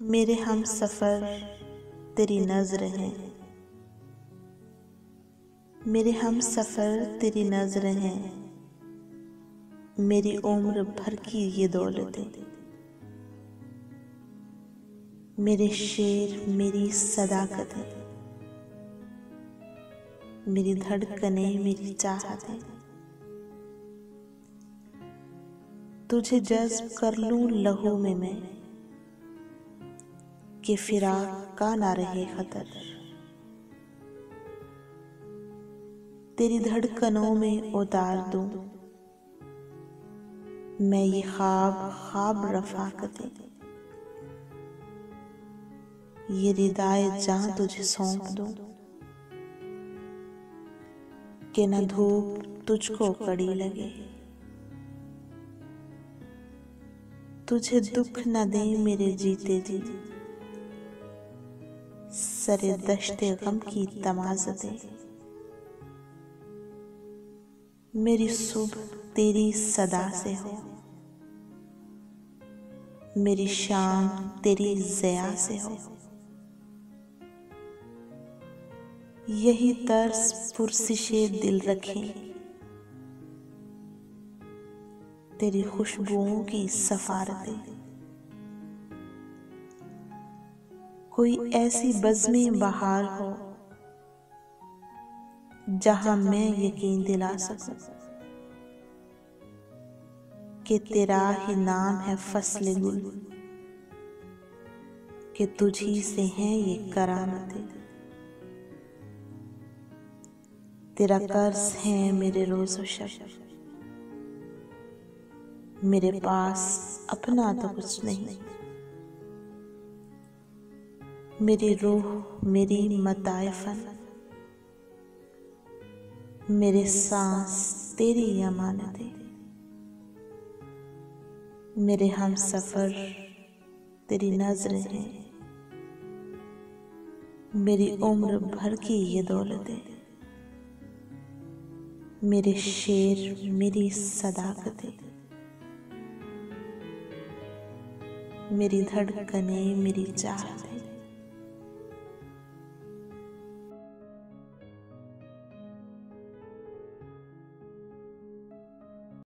मेरे हम सफ़र तेरी नज़र हैं, मेरे हम सफ़र तेरी नज़र हैं, मेरी उम्र भर की ये दौलतें, मेरे शेर मेरी सदाकतें, मेरी धड़कनें मेरी चाहतें, तुझे जज्ब कर लूं लहू में मैं कि फिराक का ना रहे खतर। तेरी धड़कनों में उतार दूं मैं ये ख्वाब रफ़ाकतें, ये रिदाए जां तुझे सौंप दूं कि न धूप तुझको कड़ी लगे। तुझे दुख न दे मेरे जीते जी सरे दश्ते गम की तमाज़तें, मेरी सुबह तेरी सदा से हो, मेरी शाम तेरी ज़िया से हो। यही तर्स पुरसिशे दिल रखें तेरी खुशबुओं की सफारतें, कोई ऐसी बज़्मे बहार हो जहां मैं यकीन दिला सकूं कि तेरा ही नाम है फ़स्ल गुल, कि तुझी से हैं ये करामतें। तेरा कर्ज़ है मेरे रोज़ो शब, मेरे पास अपना तो कुछ नहीं, मेरी रूह मेरी मताए फ़न, मेरे सांस तेरी अमानतें, मेरे हम सफ़र तेरी नज़रें हैं, मेरी उम्र भर की ये दौलतें, मेरे शेर मेरी सदाकतें, मेरी धड़कनें मेरी चाहतें।